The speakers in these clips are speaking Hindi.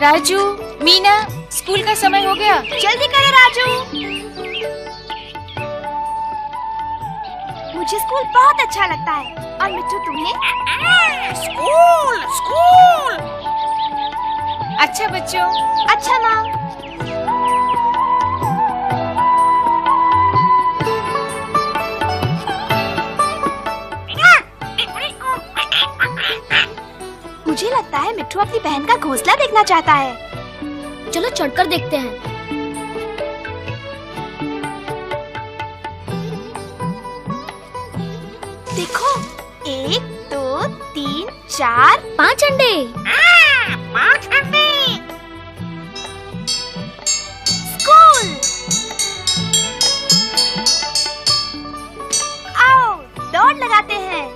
राजू, मीना, स्कूल का समय हो गया। जल्दी करो राजू। मुझे स्कूल बहुत अच्छा लगता है। और मिट्टू तुम्हें? School school. अच्छा बच्चों। अच्छा माँ। मुझे लगता है मिट्टू अपनी बहन का घोंसला देखना चाहता है। चलो चढ़कर देखते हैं। देखो, 1 2 3 4 5 अंडे। 5 अंडे। स्कूल। आओ दौड़ लगाते हैं।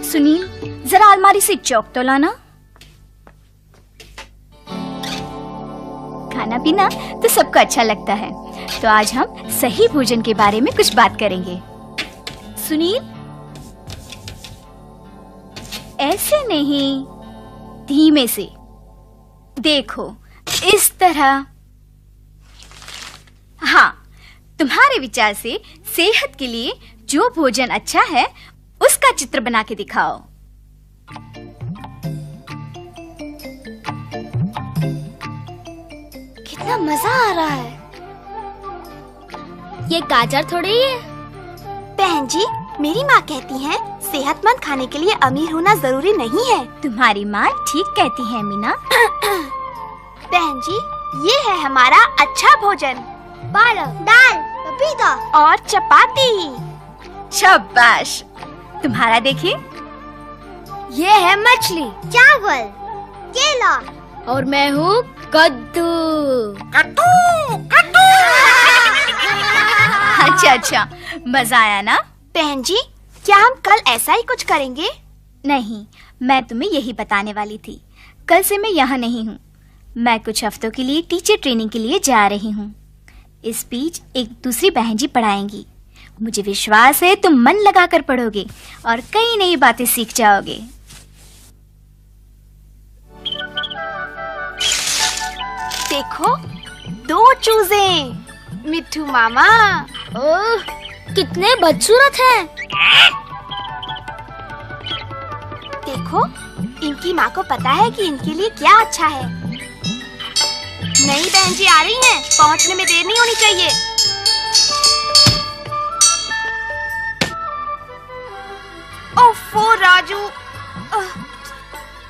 सुनील, जरा अलमारी से चौक तो लाना। खाना पीना तो सबको अच्छा लगता है, तो आज हम सही भोजन के बारे में कुछ बात करेंगे। सुनील, ऐसे नहीं, धीमे से। देखो, इस तरह। हाँ, तुम्हारे विचार से सेहत के लिए जो भोजन अच्छा है उसका चित्र बना के दिखाओ। कितना मजा आ रहा है। ये गाजर थोड़ी है। बहन जी, मेरी माँ कहती है सेहतमंद खाने के लिए अमीर होना जरूरी नहीं है। तुम्हारी माँ ठीक कहती है मीना। बहन जी, ये है हमारा अच्छा भोजन। पालक, दाल, पपीता और चपाती। शाबाश। तुम्हारा देखिए। ये है मछली, चावल, केला और मैं हूँ कद्दू। कद्दू कद्दू। अच्छा, मजा आया ना? बहन जी, क्या हम कल ऐसा ही कुछ करेंगे? नहीं, मैं तुम्हें यही बताने वाली थी। कल से मैं यहाँ नहीं हूँ। मैं कुछ हफ्तों के लिए टीचर ट्रेनिंग के लिए जा रही हूँ। इस बीच एक दूसरी बहन जी पढ़ाएंगी। मुझे विश्वास है तुम मन लगाकर पढ़ोगे और कई नई बातें सीख जाओगे। देखो, 2 चूजे। मिट्टू मामा। ओह, कितने बदसूरत हैं। देखो, इनकी माँ को पता है कि इनके लिए क्या अच्छा है। नई बहन जी आ रही हैं, पहुँचने में देर नहीं होनी चाहिए। ओफो राजू,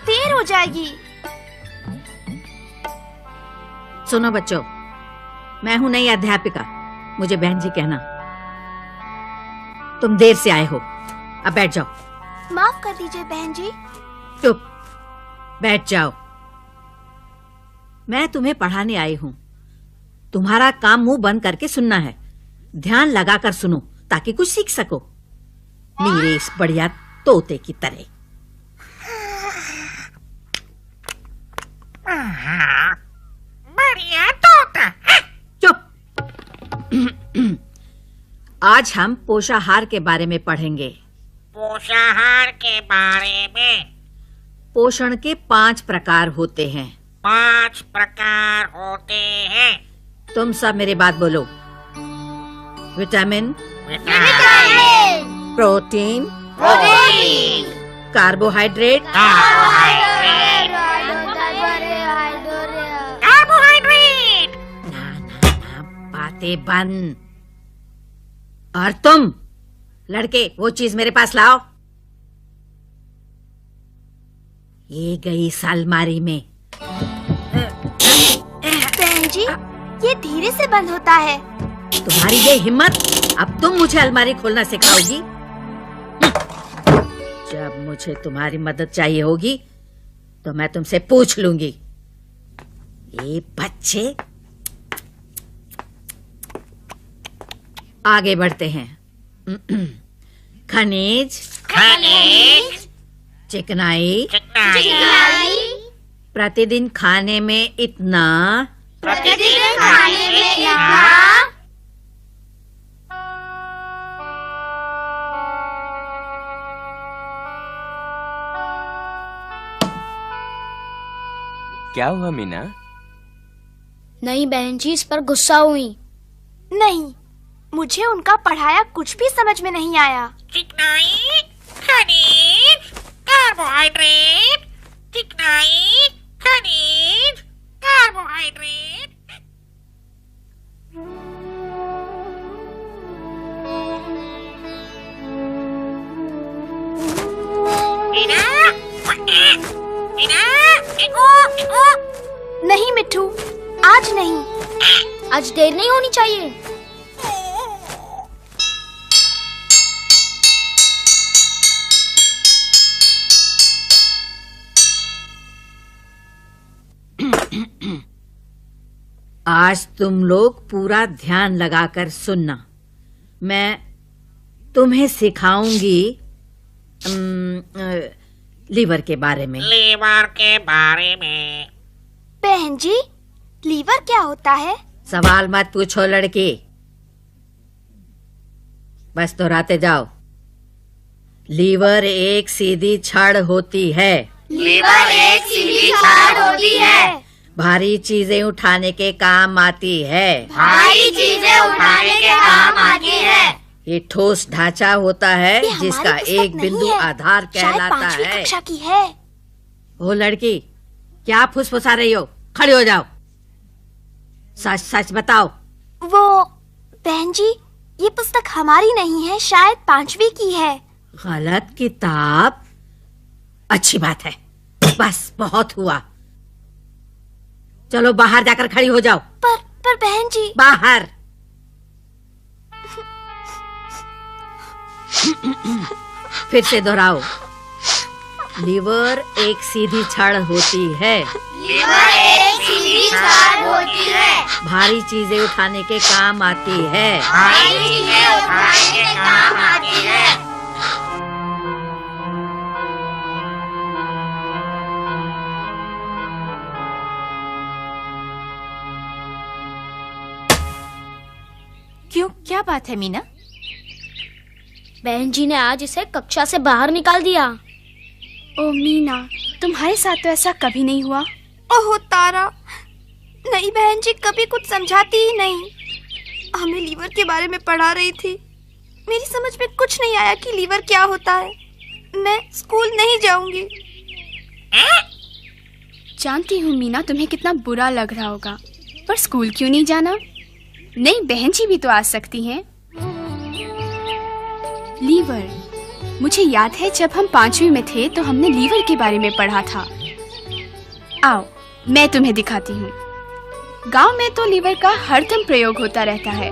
देर हो जाएगी। सुनो बच्चों, मैं हूं नई अध्यापिका। मुझे बहन जी कहना। तुम देर से आए हो, अब बैठ जाओ। माफ कर दीजिए बहन जी। चुप, बैठ जाओ। मैं तुम्हें पढ़ाने आई हूं। तुम्हारा काम मुंह बंद करके सुनना है। ध्यान लगाकर सुनो ताकि कुछ सीख सको, मेरे इस बढ़िया तोते की तरह। बढ़िया तोता। चुप। आज हम पोषाहार के बारे में पढ़ेंगे। पोषाहार के बारे में? पोषण के 5 प्रकार होते हैं। 5 प्रकार होते हैं। तुम सब मेरी बात बोलो। Vitamin, protein, carbohydrate, carbohydrate. ना, बातें बंद। और तुम लड़के, वो चीज मेरे पास लाओ। ये गई इस अलमारी में। बहन जी, ये धीरे से बंद होता है। तुम्हारी ये हिम्मत, अब तुम मुझे अलमारी खोलना सिखाओगी? जब मुझे तुम्हारी मदद चाहिए होगी तो मैं तुमसे पूछ लूंगी। ये बच्चे। आगे बढ़ते हैं। खनिज, चिकनाई, प्रतिदिन खाने में इतना, क्या हुआ मीना? नहीं बहन जी, इस पर गुस्सा हुई। नहीं, मुझे उनका पढ़ाया कुछ भी समझ में नहीं आया। चिकनाई, खनिज, कार्बोहाइड्रेट, चिकनाई, खनिज, कार्बोहाइड्रेट। मीना, मीना, देखो। नहीं मिट्ठू, आज नहीं। आज देर नहीं होनी चाहिए। आज तुम लोग पूरा ध्यान लगाकर सुनना। मैं तुम्हें सिखाऊंगी लीवर के बारे में। लीवर के बारे में। बहन जी, लीवर क्या होता है? सवाल मत पूछो लड़की, बस दोहराते जाओ। लीवर एक सीधी छड़ होती है। लीवर एक सीधी छड़ होती है। भारी चीजें उठाने के काम आती है। भारी चीजें उठाने के काम आती है। ये ठोस ढांचा होता है ये हमारी जिसका पुस्तक एक नहीं बिंदु है। आधार शायद कहलाता 5वीं है। कक्षा की है। ओ लड़की, क्या फुसफुसा रही हो? खड़ी हो जाओ, सच सच बताओ। वो बहन जी, ये पुस्तक हमारी नहीं है, शायद 5वीं की है। गलत किताब? अच्छी बात है, बस बहुत हुआ। चलो बाहर जाकर खड़ी हो जाओ। पर बहन जी। बाहर। फिर से दोहराओ। लीवर एक सीधी छड़ होती है। लीवर एक सीधी छड़ होती है। भारी चीजें उठाने के काम आती है। भारी चीजें उठाने के काम आती है। क्यों, क्या बात है मीना? बहन जी ने आज इसे कक्षा से बाहर निकाल दिया। ओ मीना, तुम्हारे साथ तो ऐसा कभी नहीं हुआ। ओहो तारा, नहीं बहन जी, कभी कुछ समझाती ही नहीं। हमें लीवर के बारे में पढ़ा रही थी, मेरी समझ में कुछ नहीं आया कि लीवर क्या होता है। मैं स्कूल नहीं जाऊंगी। जानती हूँ मीना, तुम्हें कितना बुरा लग रहा होगा, पर स्कूल क्यों नहीं जाना? नहीं, बहन जी भी तो आ सकती हैं। लीवर, मुझे याद है जब हम 5वीं में थे तो हमने लीवर के बारे में पढ़ा था। आओ, मैं तुम्हें दिखाती हूँ। गांव में तो लीवर का हरदम प्रयोग होता रहता है।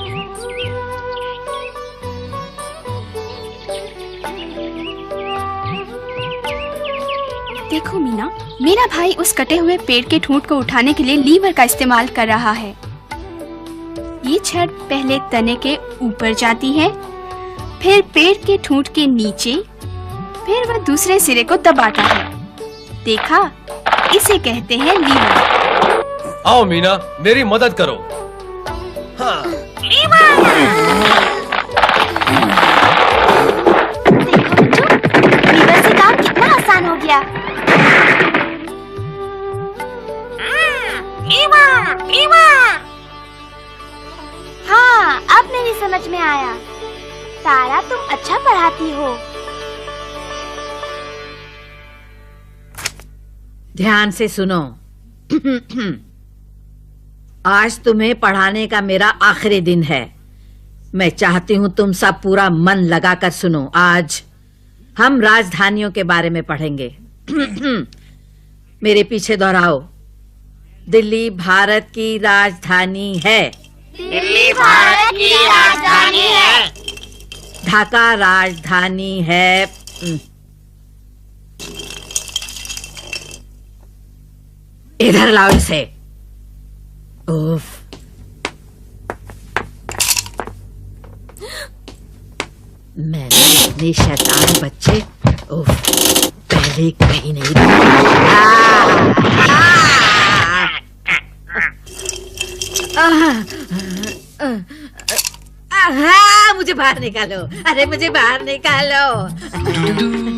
देखो मीना, मेरा भाई उस कटे हुए पेड़ के ठूंठ को उठाने के लिए लीवर का इस्तेमाल कर रहा है। ये छड़ पहले तने के ऊपर जाती है, फिर पेड़ के ठूंठ के नीचे, फिर वह दूसरे सिरे को दबाता है। देखा, इसे कहते हैं लीवर। आओ मीना, मेरी मदद करो। हाँ। लीवर से काम कितना आसान हो गया। Lever, lever. हाँ, अब मेरी समझ में आया। तारा, तुम अच्छा पढ़ाती हो। ध्यान से सुनो। आज तुम्हें पढ़ाने का मेरा आखिरी दिन है। मैं चाहती हूँ तुम सब पूरा मन लगाकर सुनो। आज हम राजधानियों के बारे में पढ़ेंगे। मेरे पीछे दोहराओ। दिल्ली भारत की राजधानी है। दिल्ली भारत की राजधानी है। ढाका राजधानी है। इधर लाओ इसे। उफ। मैंने इतने शैतान बच्चे पहले कहीं नहीं मुझे बाहर निकालो। अरे मुझे बाहर निकालो।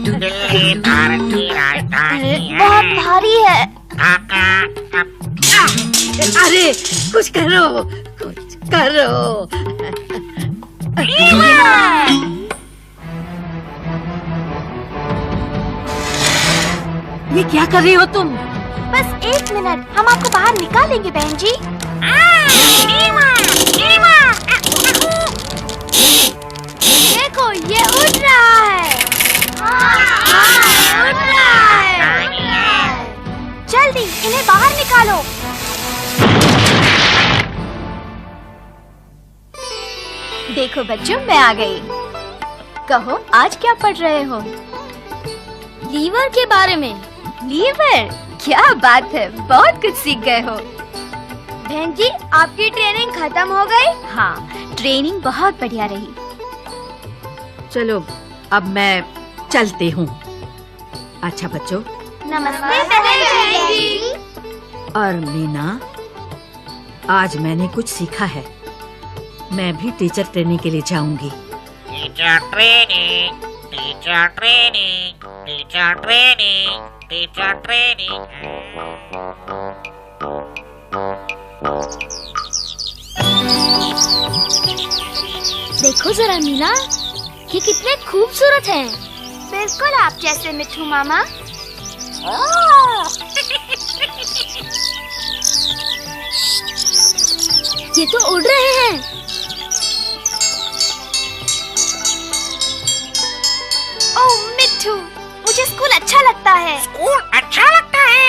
दिल्ली भारत की राजधानी है। बहुत भारी है। अरे कुछ करो, कुछ करो। ये क्या कर रही हो तुम? बस 1 मिनट, हम आपको बाहर निकालेंगे बहन जी। देखो ये उड़ रहा है। उड़ रहा है। जल्दी इन्हें बाहर निकालो। देखो बच्चों, मैं आ गई। कहो, आज क्या पढ़ रहे हो? लीवर के बारे में। लीवर? क्या बात है, बहुत कुछ सीख गए हो। बहन जी, आपकी ट्रेनिंग खत्म हो गई? हाँ, ट्रेनिंग बहुत बढ़िया रही। चलो अब मैं चलती हूँ। अच्छा बच्चों। नमस्ते बहन जी। और मीना, आज मैंने कुछ सीखा है। मैं भी टीचर ट्रेनिंग के लिए जाऊंगी। Teacher training, teacher training, teacher training, teacher training. देखो जरा मीना, ये कितने खूबसूरत हैं। बिल्कुल आप जैसे मिठू मामा। ये तो उड़ रहे हैं। ओह मिठू, मुझे स्कूल अच्छा लगता है। स्कूल अच्छा लगता है।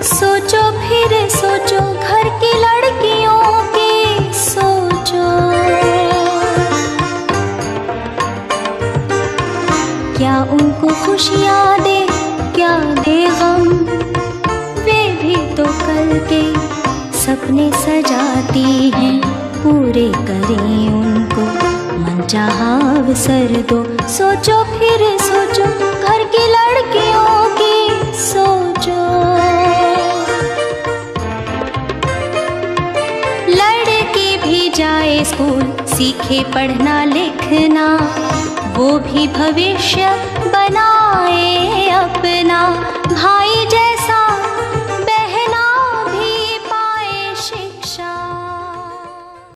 सोचो फिर सोचो, घर की लड़कियों की सोचो। क्या उनको खुशियाँ दे, क्या दे गम। वे भी तो कल के सपने सजाती हैं, पूरे करें उनको मनचाहा अवसर दो। सोचो फिर सोचो, घर की लड़कियों की सोचो। लड़की भी जाए स्कूल, सीखे पढ़ना लिखना, वो भी भविष्य बनाए अपना। भाई जैसे